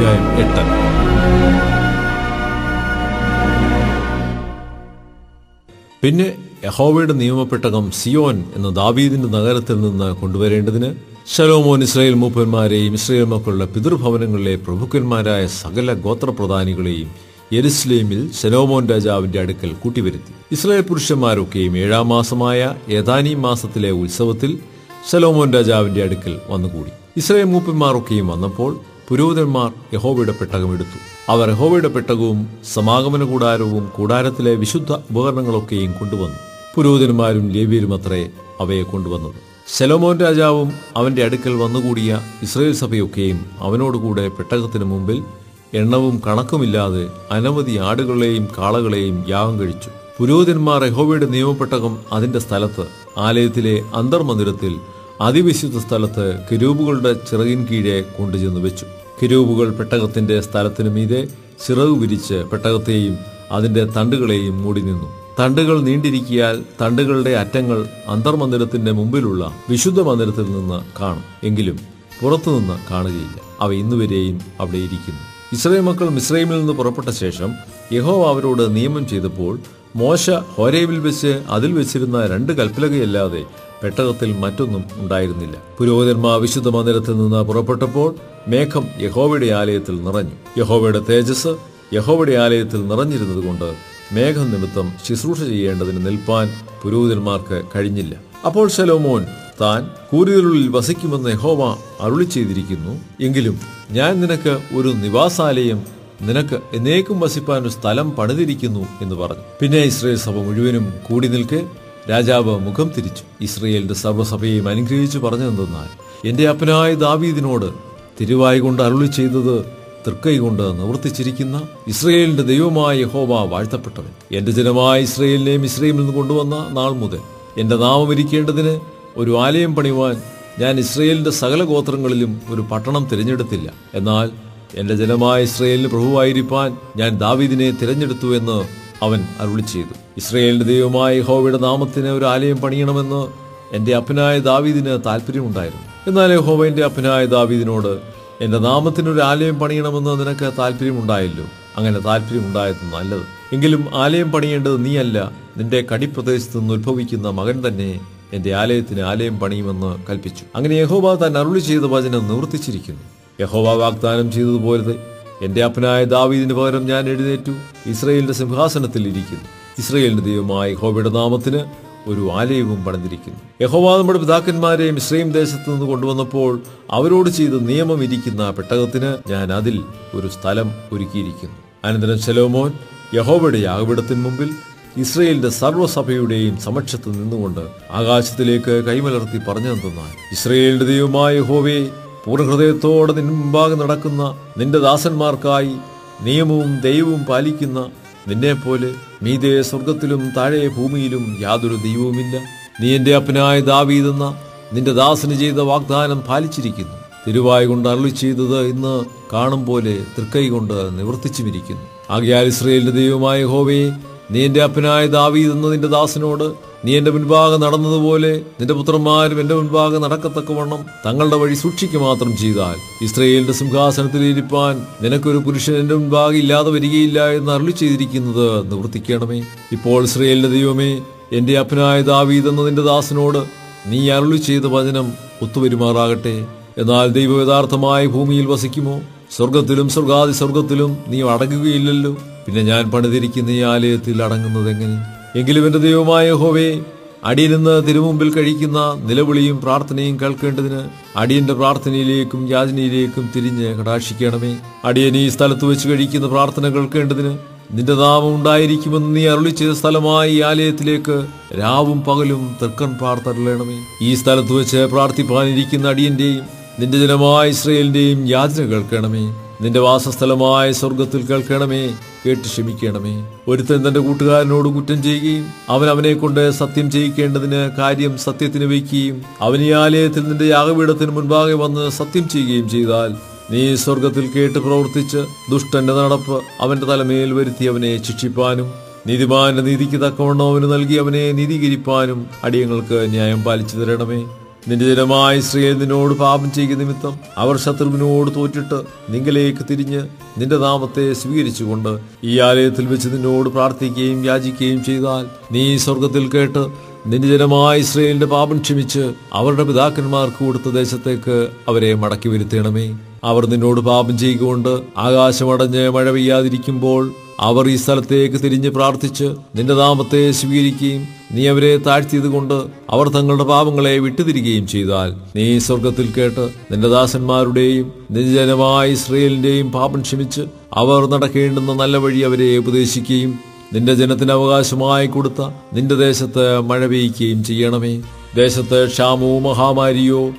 അധ്യായം 8. പിന്നെ യഹോവയുടെ നിയമപ്പെട്ടകം സിയോൻ എന്ന ദാവീദിന്റെ നഗരത്തിൽ നിന്ന് കൊണ്ടുവരേണ്ടതിന് ശലോമോൻ ഇസ്രായേൽ മൂപ്പന്മാരെയും ഇസ്രായേൽ മക്കളുടെ പിതൃഭവനങ്ങളിലെ പ്രഭുക്കന്മാരായ സകല ഗോത്രപ്രധാനികളെയും യെരുശലേമിൽ ശലോമോൻ രാജാവിന്റെ അടുക്കൽ കൂട്ടിവരുത്തി. ഇസ്രായേൽ പുരുഷന്മാരൊക്കെയും 7-ാം മാസമായ ഏതാനീം മാസത്തിലെ ഉത്സവത്തിൽ ശലോമോൻ രാജാവിന്റെ അടുക്കൽ വന്നുകൂടി. ഇസ്രായേൽ മൂപ്പന്മാരൊക്കെയും വന്നപ്പോൾ പുരോഹിതന്മാർ യഹോവയുടെ പെട്ടകം എടുത്തു. അവർ യഹോവയുടെ പെട്ടകവും സമാഗമന കൂടാരവും കൂടാരത്തിലെ വിശുദ്ധ ഉപകരണങ്ങളൊക്കെയും കൊണ്ടുവന്നു. പുരോഹിതന്മാരും ലേവ്യരും അത്രേ അവയെ കൊണ്ടുവന്നത്. ശലോമോൻ രാജാവും അവന്റെ അടുക്കൽ വന്നുകൂടിയ ഇസ്രായേൽ സഭയൊക്കെയും അവനോടുകൂടെ പെട്ടകത്തിന് മുമ്പിൽ എണ്ണവും കണക്കുമില്ലാതെ അനവധി ആടുകളെയും കാളകളെയും യാഗം കഴിച്ചു. പുരോഹിതന്മാർ യഹോവയുടെ നിയമപ്പെട്ടകം അതിന്റെ സ്ഥലത്ത് ആലയത്തിലെ അന്തർമന്ദിരത്തിൽ അതിവിശുദ്ധ സ്ഥലത്ത് കെരൂബുകളുടെ ചിറകിൻ കീഴെ കൊണ്ടുചെന്ന് വെച്ചു. കെരൂബുകൾ പെട്ടകത്തിന്റെ സ്ഥലത്തിനു മീതെ ചിറകു വിരിച്ച് പെട്ടകത്തെയും അതിന്റെ തണ്ടുകളെയും മൂടി നിന്നു. തണ്ടുകൾ നീണ്ടിരിക്കിയാൽ തണ്ടുകളുടെ അറ്റങ്ങൾ അന്തർമന്ദിരത്തിന്റെ മുമ്പിലുള്ള വിശുദ്ധ മന്ദിരത്തിൽ നിന്ന് കാണും, എങ്കിലും പുറത്തുനിന്ന് കാണുകയില്ല. അവ ഇന്നുവരെയും അവിടെ ഇരിക്കുന്നു. ഇസ്രായേൽ മക്കൾ മിസ്രയീമിൽ നിന്ന് പുറപ്പെട്ട ശേഷം യഹോവ അവരോട് നിയമം ചെയ്തപ്പോൾ മോശ ഹോരേബിൽ വെച്ച് അതിൽ വെച്ചിരുന്ന 2 കൽപ്പലകയല്ലാതെ പെട്ടകത്തിൽ മറ്റൊന്നും ഉണ്ടായിരുന്നില്ല. പുരോഹിതന്മാർ വിശുദ്ധ മന്ദിരത്തിൽ നിന്ന് പുറപ്പെട്ടപ്പോൾ മേഘം യഹോവയുടെ ആലയത്തിൽ നിറഞ്ഞു. യഹോവയുടെ തേജസ് യഹോവയുടെ ആലയത്തിൽ നിറഞ്ഞിരുന്നതുകൊണ്ട് മേഘം നിമിത്തം ശുശ്രൂഷ ചെയ്യേണ്ടതിന് നിൽപ്പാൻ പുരോഹിതന്മാർക്ക് കഴിഞ്ഞില്ല. അപ്പോൾ ശലോമോൻ താൻ കൂരിരുളിൽ വസിക്കുമെന്ന് യഹോവ അരുളി ചെയ്തിരിക്കുന്നു, എങ്കിലും ഞാൻ നിനക്ക് ഒരു നിവാസാലയം, നിനക്ക് എന്നേക്കും വസിപ്പാൻ ഒരു സ്ഥലം പണിതിരിക്കുന്നു എന്ന് പറഞ്ഞു. പിന്നെ ഇസ്രായേൽ സഭ മുഴുവനും കൂടി നിൽക്കെ രാജാവ് മുഖം തിരിച്ചു ഇസ്രായേലിന്റെ സർവ്വസഭയെയും അനുഗ്രഹിച്ചു പറഞ്ഞതെന്തെന്നാൽ, എന്റെ അപ്പനായ ദാവീദിനോട് തിരുവായി കൊണ്ട് അരുളി ചെയ്തത് തൃക്കൈ കൊണ്ട് നിവർത്തിച്ചിരിക്കുന്ന ഇസ്രായേലിന്റെ ദൈവമായ യഹോവ വാഴ്ത്തപ്പെട്ടവൻ. എന്റെ ജനമായ ഇസ്രായേലിനെയും ഇസ്രായേലിൽ നിന്ന് കൊണ്ടുവന്ന നാൾ മുതൽ എന്റെ നാമം ഇരിക്കേണ്ടതിന് ഒരു ആലയം പണിയുവാൻ ഞാൻ ഇസ്രായേലിന്റെ സകല ഗോത്രങ്ങളിലും ഒരു പട്ടണം തിരഞ്ഞെടുത്തില്ല. എന്നാൽ എന്റെ ജനമായ ഇസ്രായേലിന് പ്രഭുവായിരിക്കാൻ ഞാൻ ദാവീദിനെ തിരഞ്ഞെടുത്തു എന്ന് അവൻ അരുളി ചെയ്തു. ഇസ്രായേലിന്റെ ദൈവമായ യഹോവയുടെ നാമത്തിന് ഒരു ആലയം പണിയണമെന്ന് എന്റെ അപ്പനായ ദാവീദിന് താല്പര്യമുണ്ടായിരുന്നു. എന്നാൽ യഹോവ എന്റെ അപ്പനായ ദാവീദിനോട്, എന്റെ നാമത്തിനൊരു ആലയം പണിയണമെന്ന് നിനക്ക് താല്പര്യമുണ്ടായല്ലോ, അങ്ങനെ താല്പര്യമുണ്ടായത് നല്ലത്. എങ്കിലും ആലയം പണിയേണ്ടത് നീയല്ല, നിന്റെ കടിപ്രദേശത്ത് നിന്ന് ഉത്ഭവിക്കുന്ന മകൻ തന്നെ എന്റെ ആലയത്തിന് ആലയം പണിയുമെന്ന് കൽപ്പിച്ചു. അങ്ങനെ യഹോവ താൻ അരുളി ചെയ്ത വചനം നിവർത്തിച്ചിരിക്കുന്നു. യഹോവ വാഗ്ദാനം ചെയ്തതുപോലെ എന്റെ അപ്പനായ ദാവീദിന് പകരം ഞാൻ എഴുന്നേറ്റു ഇസ്രായേലിന്റെ സിംഹാസനത്തിൽ ഇരിക്കുന്നു. ഇസ്രായേലിന്റെ ദൈവമായ യഹോവയുടെ നാമത്തിന് ഒരു ആലയവും പണിതിരിക്കുന്നു. യഹോവ നമ്മുടെ പിതാക്കന്മാരെ മിസ്രയീം ദേശത്ത് നിന്ന് കൊണ്ടുവന്നപ്പോൾ അവരോട് ചെയ്ത നിയമം ഇരിക്കുന്ന പെട്ടകത്തിന് ഞാൻ അതിൽ ഒരു സ്ഥലം ഒരുക്കിയിരിക്കുന്നു. അനന്തരം ശലോമോൻ യഹോവയുടെ യാഗപീഠത്തിന് മുമ്പിൽ ഇസ്രായേലിന്റെ സർവ്വസഭയുടെയും സമക്ഷത്ത് നിന്നുകൊണ്ട് ആകാശത്തിലേക്ക് കൈമലർത്തി പറഞ്ഞതെന്തെന്നാൽ, ഇസ്രായേലിന്റെ ദൈവമായ യഹോവേ, പൂർണ്ണഹൃദയത്തോടെ നിന്റെ മുമ്പാകെ നടക്കുന്ന നിന്റെ ദാസന്മാർക്കായി നിയമവും ദൈവവും പാലിക്കുന്ന നിന്നെപ്പോലെ മീതെ സ്വർഗത്തിലും താഴെ ഭൂമിയിലും യാതൊരു ദൈവവുമില്ല. നീ എന്റെ അപ്പനായ ദാവീദെന്ന നിന്റെ ദാസന് ചെയ്ത വാഗ്ദാനം പാലിച്ചിരിക്കുന്നു. തിരുവായി കൊണ്ട് അരുളി ചെയ്തത് ഇന്ന് കാണും പോലെ തൃക്കൈ കൊണ്ട് നിവർത്തിച്ചുമിരിക്കുന്നു. ആകയാൽ ഇസ്രായേലിന്റെ ദൈവമായ യഹോവേ, നീ എന്റെ അപ്പനായ ദാവീദെന്ന നിന്റെ ദാസനോട്, നീ എന്റെ മുൻപാകെ നടന്നതുപോലെ നിന്റെ പുത്രന്മാരും എന്റെ മുൻപാകെ നടക്കത്തക്കവണ്ണം തങ്ങളുടെ വഴി സൂക്ഷിക്കുക മാത്രം ചെയ്താൽ ഇസ്രായേലിന്റെ സിംഹാസനത്തിൽ ഇരിപ്പാൻ നിനക്കൊരു പുരുഷൻ എന്റെ മുൻപാകെ ഇല്ലാതെ വരികയില്ല എന്ന് അരുളി ചെയ്തിരിക്കുന്നത് നിവർത്തിക്കണമേ. ഇപ്പോൾ ഇസ്രായേലിന്റെ ദൈവമേ, എന്റെ അപ്പനായ ദാവീദ് എന്ന നിന്റെ ദാസനോട് നീ അരുളി ചെയ്ത വചനം ഒത്തുവരുമാറാകട്ടെ. എന്നാൽ ദൈവം യഥാർത്ഥമായ ഭൂമിയിൽ വസിക്കുമോ? സ്വർഗത്തിലും സ്വർഗാദി സ്വർഗത്തിലും നീ അടങ്ങുകയില്ലല്ലോ. പിന്നെ ഞാൻ പണിതിരിക്കുന്ന ഈ ആലയത്തിൽ അടങ്ങുന്നത് എങ്ങനെ? എങ്കിലും എന്റെ ദൈവമായ യഹോവേ, അടിയനെന്ന് തിരുമുമ്പിൽ കഴിക്കുന്ന നിലവിളിയും പ്രാർത്ഥനയും കേൾക്കേണ്ടതിന് അടിയന്റെ പ്രാർത്ഥനയിലേക്കും യാചനയിലേക്കും തിരിഞ്ഞ് കടാക്ഷിക്കണമേ. അടിയൻ ഈ സ്ഥലത്ത് വെച്ച് കഴിക്കുന്ന പ്രാർത്ഥന കേൾക്കേണ്ടതിന് നിന്റെ നാമം ഉണ്ടായിരിക്കുമെന്ന് നീ അരുളി ചെയ്ത സ്ഥലമായ ഈ ആലയത്തിലേക്ക് രാവും പകലും തൃക്കൺ പാർത്തരുളണമേ. ഈ സ്ഥലത്ത് വെച്ച് പ്രാർത്ഥിപ്പാനിരിക്കുന്ന അടിയന്റെയും നിന്റെ ജനമായ ഇസ്രായേലിന്റെയും യാചന കേൾക്കണമേ. നിന്റെ വാസസ്ഥലമായ സ്വർഗത്തിൽ കേൾക്കണമേ, കേട്ട് ക്ഷമിക്കണമേ. ഒരുത്തൻ തന്റെ കൂട്ടുകാരനോട് കുറ്റം ചെയ്യുകയും അവൻ അവനെ കൊണ്ട് സത്യം ചെയ്യിക്കേണ്ടതിന് കാര്യം സത്യത്തിന് വയ്ക്കുകയും അവൻ ഈ ആലയത്തിൽ നിന്റെ യാഗപീഠത്തിന് മുൻപാകെ വന്ന് സത്യം ചെയ്യുകയും ചെയ്താൽ നീ സ്വർഗത്തിൽ കേട്ട് പ്രവർത്തിച്ച് ദുഷ്ടന്റെ നടപ്പ് അവന്റെ തലമേൽ വരുത്തി അവനെ ശിക്ഷിപ്പാനും നീതിമാന്റെ നീതിക്ക് തക്കവണ്ണം അവന് നൽകി അവനെ നീതീകരിപ്പാനും അടിയങ്ങൾക്ക് ന്യായം പാലിച്ചു തരണമേ. നിന്റെ ജനമായ ഇസ്രായേൽ നിന്നോട് പാപം ചെയ്യുന്ന നിമിത്തം അവർ ശത്രുവിനോട് തോറ്റിട്ട് നിങ്കലേക്ക് തിരിഞ്ഞ് നിന്റെ നാമത്തെ സ്വീകരിച്ചുകൊണ്ട് ഈ ആലയത്തിൽ വെച്ച് നിന്നോട് പ്രാർത്ഥിക്കുകയും യാചിക്കുകയും ചെയ്താൽ നീ സ്വർഗത്തിൽ കേട്ട് നിന്റെ ജനമായ ഇസ്രായേലിന്റെ പാപം ക്ഷമിച്ച് അവരുടെ പിതാക്കന്മാർക്ക് കൊടുത്ത ദേശത്തേക്ക് അവരെ മടക്കി വരുത്തണമേ. അവർ നിന്നോട് പാപം ചെയ്യുകൊണ്ട് ആകാശമടഞ്ഞ് മഴ പെയ്യാതിരിക്കുമ്പോൾ അവർ ഈ സ്ഥലത്തേക്ക് തിരിഞ്ഞ് പ്രാർത്ഥിച്ച് നിന്റെ നാമത്തെ സ്വീകരിക്കുകയും നീ അവരെ താഴ്ത്തിയത് കൊണ്ട് അവർ തങ്ങളുടെ പാപങ്ങളെ വിട്ടുതിരികയും ചെയ്താൽ നീ സ്വർഗത്തിൽ കേട്ട് നിന്റെ ദാസന്മാരുടെയും നിന്റെ ജനമായ ഇസ്രായേലിന്റെയും പാപം ക്ഷമിച്ച് അവർ നടക്കേണ്ടുന്ന നല്ല വഴി അവരെ ഉപദേശിക്കുകയും നിന്റെ ജനത്തിന് അവകാശമായി കൊടുത്ത നിന്റെ ദേശത്ത് മഴ പെയ്യുകയും ചെയ്യണമേ. ദേശത്ത് ക്ഷാമോ മഹാമാരിയോ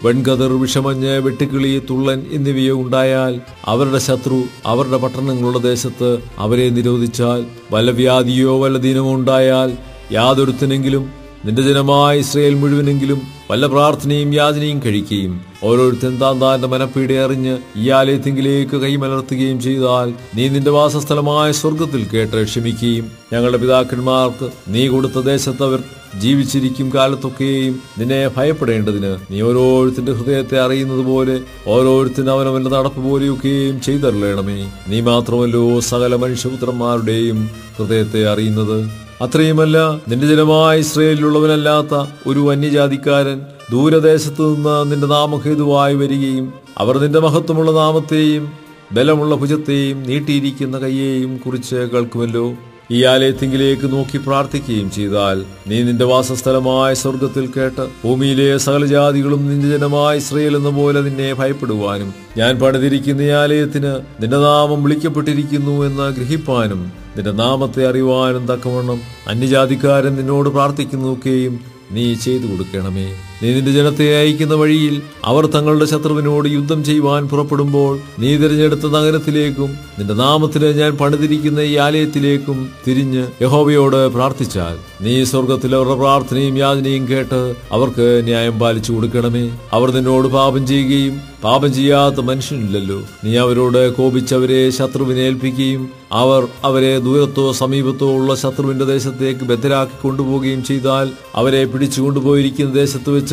വെൺകതിർ വിഷമഞ്ഞ് വെട്ടുക്കിളി തുള്ളൻ എന്നിവയോ ഉണ്ടായാൽ അവരുടെ ശത്രു അവരുടെ പട്ടണങ്ങളുടെ ദേശത്ത് അവരെ നിരോധിച്ചാൽ വല്ല വ്യാധിയോ വല്ല ദീനമോ ഉണ്ടായാൽ യാതൊരുത്തനെങ്കിലും നിന്റെ ജനമായ ഇസ്രായേൽ മുഴുവനെങ്കിലും വല്ല പ്രാർത്ഥനയും യാചനയും കഴിക്കുകയും ഓരോരുത്തൻ താന്റെ മനപ്പീടെ അറിഞ്ഞ് ഈ ആലയത്തിങ്കിലേക്ക് കൈമലർത്തുകയും ചെയ്താൽ നീ നിന്റെ വാസസ്ഥലമായ സ്വർഗത്തിൽ കേട്ട് ക്ഷമിക്കുകയും ഞങ്ങളുടെ പിതാക്കന്മാർക്ക് നീ കൊടുത്ത ദേശത്ത് അവർ ജീവിച്ചിരിക്കും കാലത്തൊക്കെയും നിന്നെ ഭയപ്പെടേണ്ടതിന് നീ ഓരോരുത്തന്റെ ഹൃദയത്തെ അറിയുന്നത് പോലെ ഓരോരുത്തരും അവനവന്റെ നടപ്പ് പോലെയൊക്കെയും ചെയ്തരളയണമേ. നീ മാത്രമല്ലോ സകല മനുഷ്യപുത്രന്മാരുടെയും ഹൃദയത്തെ അറിയുന്നത്. അത്രയുമല്ല, നിന്റെ ജനമായ ഇസ്രായേലിലുള്ളവനല്ലാത്ത ഒരു അന്യജാതിക്കാരൻ ദൂരദേശത്തു നിന്ന് നിന്റെ നാമഹേതുവായി വരികയും അവർ നിന്റെ മഹത്വമുള്ള നാമത്തെയും ബലമുള്ള ഭുജത്തെയും നീട്ടിയിരിക്കുന്ന കയ്യെയും കുറിച്ച് കേൾക്കുമല്ലോ. ഈ ആലയത്തിങ്കിലേക്ക് നോക്കി പ്രാർത്ഥിക്കുകയും ചെയ്താൽ നീ നിന്റെ വാസസ്ഥലമായ സ്വർഗത്തിൽ കേട്ട് ഭൂമിയിലെ സകല ജാതികളും നിന്റെ ജനമായ ഇസ്രായേൽ എന്ന പോലെ നിന്നെ ഭയപ്പെടുവാനും ഞാൻ പണിതിരിക്കുന്ന ഈ ആലയത്തിന് നിന്റെ നാമം വിളിക്കപ്പെട്ടിരിക്കുന്നു എന്ന് ഗ്രഹിപ്പാനും നിന്റെ നാമത്തെ അറിയുവാനും തക്കവണ്ണം അന്യജാതിക്കാരൻ നിന്നോട് പ്രാർത്ഥിക്കുന്നതൊക്കെയും നീ ചെയ്തു കൊടുക്കണമേ. നീ നിന്റെ ജനത്തെ അയക്കുന്ന വഴിയിൽ അവർ തങ്ങളുടെ ശത്രുവിനോട് യുദ്ധം ചെയ്യുവാൻ പുറപ്പെടുമ്പോൾ നീ തിരഞ്ഞെടുത്ത നഗരത്തിലേക്കും നിന്റെ നാമത്തിന് ഞാൻ പണിതിരിക്കുന്ന ഈ ആലയത്തിലേക്കും തിരിഞ്ഞ് യഹോവയോട് പ്രാർത്ഥിച്ചാൽ നീ സ്വർഗത്തിൽ അവരുടെ പ്രാർത്ഥനയും യാചനയും കേട്ട് അവർക്ക് ന്യായം പാലിച്ചു കൊടുക്കണമേ. അവർ നിന്നോട് പാപം ചെയ്യുകയും പാപം ചെയ്യാത്ത മനുഷ്യനില്ലല്ലോ. നീ അവരോട് കോപിച്ചവരെ ശത്രുവിനെ ഏൽപ്പിക്കുകയും അവർ അവരെ ദൂരത്തോ സമീപത്തോ ഉള്ള ശത്രുവിന്റെ ദേശത്തേക്ക് ബദ്ധരാക്കി കൊണ്ടുപോവുകയും ചെയ്താൽ അവരെ പിടിച്ചു കൊണ്ടുപോയിരിക്കുന്ന ദേശത്ത് വെച്ച്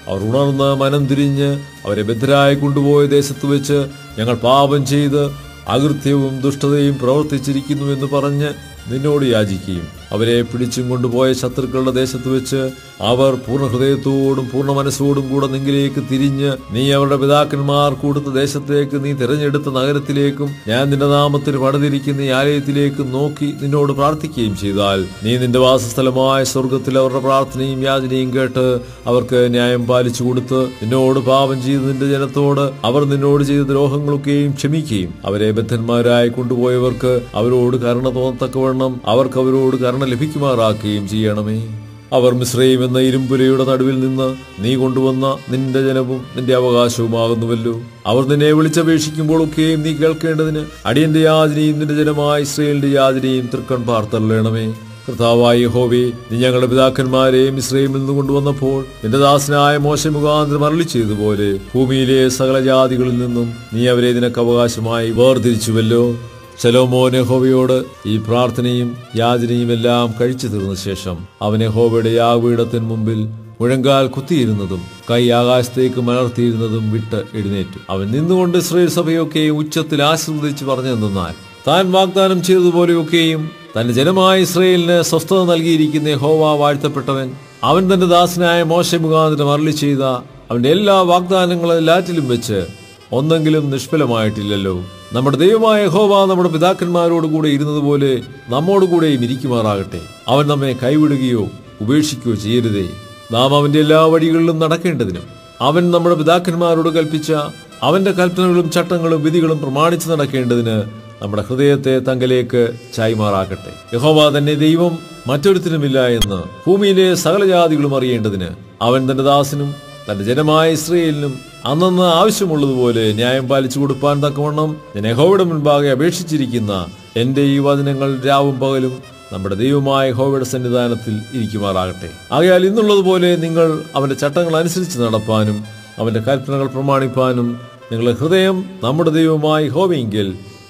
അവർ ഉണർന്ന് മനം തിരിഞ്ഞ് അവരെ ബദ്ധരായി കൊണ്ടുപോയ ദേശത്ത് വെച്ച് ഞങ്ങൾ പാപം ചെയ്ത് അകൃത്യവും ദുഷ്ടതയും പ്രവർത്തിച്ചിരിക്കുന്നു എന്ന് പറഞ്ഞ് നിന്നോട് യാചിക്കുകയും അവരെ പിടിച്ചും കൊണ്ടുപോയ ശത്രുക്കളുടെ ദേശത്ത് വെച്ച് അവർ പൂർണ്ണ ഹൃദയത്തോടും പൂർണ്ണ മനസ്സോടും കൂടെ നിങ്കിലേക്ക് തിരിഞ്ഞ് നീ അവരുടെ പിതാക്കന്മാർ കൊടുത്ത ദേശത്തേക്ക് നീ തിരഞ്ഞെടുത്ത നഗരത്തിലേക്കും ഞാൻ നിന്റെ നാമത്തിൽ പണിതിരിക്കുന്ന ഈ ആലയത്തിലേക്കും നോക്കി നിന്നോട് പ്രാർത്ഥിക്കുകയും ചെയ്താൽ നീ നിന്റെ വാസസ്ഥലമായ സ്വർഗത്തിൽ അവരുടെ പ്രാർത്ഥനയും യാചനയും കേട്ട് അവർക്ക് ന്യായം പാലിച്ചു കൊടുത്ത് നിന്നോട് പാപം ചെയ്ത് നിന്റെ ജനത്തോട് അവർ നിന്നോട് ചെയ്ത ദ്രോഹങ്ങളൊക്കെയും ക്ഷമിക്കുകയും അവരെ ബദ്ധന്മാരായി കൊണ്ടുപോയവർക്ക് അവരോട് കരുണ തോന്നത്തക്കവണ്ണം അവർക്ക് അവരോട് കരുണ ലഭിക്കുമാറാക്കുകയും ചെയ്യണമേ. അവർ മിസ്രയീം എന്ന ഇരുമ്പുരയുടെ നടുവിൽ നിന്ന് നീ കൊണ്ടുവന്ന നിന്റെ ജനവും നിന്റെ അവകാശവുമാകുന്നുവല്ലോ. അവർ നിന്നെ വിളിച്ചപേക്ഷിക്കുമ്പോഴൊക്കെയും നീ കേൾക്കേണ്ടതിന് അടിയന്റെ യാചനയും നിന്റെ ജനമായ ഇസ്രായേലിന്റെ യാചനയും തൃക്കൺ പാർത്തള്ളണമേ. കർത്താവായ യഹോവേ, നീ ഞങ്ങളുടെ പിതാക്കന്മാരെയും ഇസ്രായേലിൽ നിന്ന് കൊണ്ടുവന്നപ്പോൾ നിന്റെ ദാസനായ മോശെ മുഖാന്തരം അരുളി ചെയ്തതുപോലെ ഭൂമിയിലെ സകല ജാതികളിൽ നിന്നും നീ അവരെ നിനക്ക് അവകാശമായി വേർതിരിച്ചുവല്ലോ. ശലോമോൻ യഹോവയോട് ഈ പ്രാർത്ഥനയും യാചനയും എല്ലാം കഴിച്ചു തീർന്ന ശേഷം അവൻ യഹോവയുടെ യാഗപീഠത്തിന് മുമ്പിൽ മുഴങ്കാൽ കുത്തിയിരുന്നതും കൈ ആകാശത്തേക്ക് മലർത്തിയിരുന്നതും വിട്ട് എഴുന്നേറ്റു. അവൻ നിന്നുകൊണ്ട് ഇസ്രായേൽ സഭയൊക്കെ ഉച്ചത്തിൽ ആശീർവദിച്ച് പറഞ്ഞെന്നാൽ താൻ വാഗ്ദാനം ചെയ്തതുപോലെയൊക്കെയും തന്റെ ജനമായ ഇസ്രായേലിന് സ്വസ്ഥത നൽകിയിരിക്കുന്ന യഹോവ വാഴ്ത്തപ്പെട്ടവൻ. അവൻ തന്റെ ദാസനായ മോശെ മുഖാന്തരം അരുളി ചെയ്ത അവന്റെ എല്ലാ വാഗ്ദാനങ്ങളും എല്ലാറ്റിലും വെച്ച് ഒന്നെങ്കിലും നിഷ്ഫലമായിട്ടില്ലല്ലോ. നമ്മുടെ ദൈവമായ യഹോവ നമ്മുടെ പിതാക്കന്മാരോട് കൂടെ ഇരുന്നതുപോലെ നമ്മോടുകൂടെയും ഇരിക്കുമാറാകട്ടെ. അവൻ നമ്മെ കൈവിടുകയോ ഉപേക്ഷിക്കുകയോ ചെയ്യരുതേ. നാം അവന്റെ എല്ലാ വഴികളിലും നടക്കേണ്ടതിനും അവൻ നമ്മുടെ പിതാക്കന്മാരോട് കൽപ്പിച്ച അവന്റെ കൽപ്പനകളും ചട്ടങ്ങളും വിധികളും പ്രമാണിച്ച് നടക്കേണ്ടതിന് നമ്മുടെ ഹൃദയത്തെ തങ്കലേക്ക് ചായ്മാറാക്കട്ടെ. യഹോവ തന്നെ ദൈവം മറ്റൊരുത്തനുമില്ല എന്ന് ഭൂമിയിലെ സകല ജാതികളും അറിയേണ്ടതിന് അവൻ തന്റെ ദാസനും തന്റെ ജനമായ ഇസ്രായേലിനും അന്നന്ന് ആവശ്യമുള്ളതുപോലെ ന്യായം പാലിച്ചു കൊടുപ്പാൻ തക്കവണ്ണം ഞാൻ യഹോവയുടെ മുൻപാകെ അപേക്ഷിച്ചിരിക്കുന്ന എന്റെ ഈ വചനങ്ങൾ രാവും പകലും നമ്മുടെ ദൈവമായ യഹോവയുടെ സന്നിധാനത്തിൽ ഇരിക്കുമാറാകട്ടെ. ആകയാൽ ഇന്നുള്ളതുപോലെ നിങ്ങൾ അവന്റെ ചട്ടങ്ങൾ അനുസരിച്ച് നടപ്പാനും അവന്റെ കൽപ്പനകൾ പ്രമാണിപ്പാനും നിങ്ങളുടെ ഹൃദയം നമ്മുടെ ദൈവമായ യഹോവയെങ്കിൽ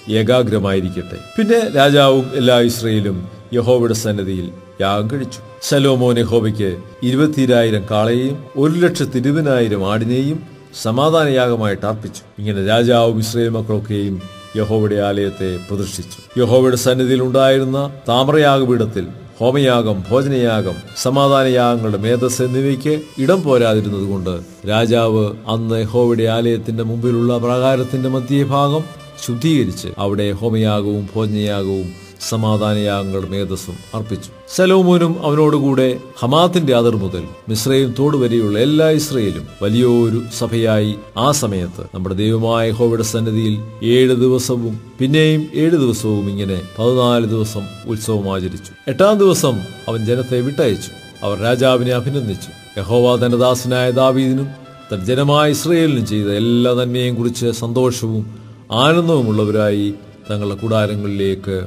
ഏകാഗ്രമായിരിക്കട്ടെ. പിന്നെ രാജാവും എല്ലാ ഇസ്രായേലും യഹോവയുടെ സന്നിധിയിൽ യാഗം കഴിച്ചു. ശലോമോൻ യഹോവയ്ക്ക് 20,000 കാളയെയും 1,20,000 ആടിനെയും സമാധാനയാഗമായിട്ട് അർപ്പിച്ചു. ഇങ്ങനെ രാജാവും ഇസ്രായേൽ മക്കളൊക്കെയും യഹോവയുടെ ആലയത്തെ പ്രതിഷ്ഠിച്ചു. യഹോവയുടെ സന്നിധിയിൽ ഉണ്ടായിരുന്ന താമ്രയാഗപീഠത്തിൽ ഹോമയാഗം, ഭോജനയാഗം, സമാധാനയാഗങ്ങളുടെ മേധസ് എന്നിവയ്ക്ക് ഇടം പോരാതിരുന്നതുകൊണ്ട് രാജാവ് അന്ന് യഹോവയുടെ ആലയത്തിന്റെ മുമ്പിലുള്ള പ്രാകാരത്തിന്റെ മധ്യഭാഗം ശുദ്ധീകരിച്ച് അവിടെ ഹോമയാഗവും ഭോജനയാഗവും സമാധാനയാഗങ്ങളുടെ മേധസ്സും അർപ്പിച്ചു. ശലോമോനും അവനോടുകൂടെ ഹമാത്തിന്റെ അതിർ മുതൽ മിസ്രയീം തോട് വരെയുള്ള എല്ലാ ഇസ്രയേലും വലിയൊരു സഭയായി ആ സമയത്ത് നമ്മുടെ ദൈവമായ യഹോവയുടെ സന്നിധിയിൽ 7 ദിവസവും പിന്നെയും 7 ദിവസവും ഇങ്ങനെ 14 ദിവസം ഉത്സവം ആചരിച്ചു. 8-ാം ദിവസം അവൻ ജനത്തെ വിട്ടയച്ചു. അവർ രാജാവിനെ അഭിനന്ദിച്ചു. യഹോവ തന്റെ ദാസനായ ദാവീദിനും തന്റെ ജനമായ ഇസ്രയേലിനും ചെയ്ത എല്ലാ നന്മയെയും കുറിച്ച് സന്തോഷവും ആനന്ദവുമുള്ളവരായി തങ്ങളുടെ കൂടാരങ്ങളിലേക്ക്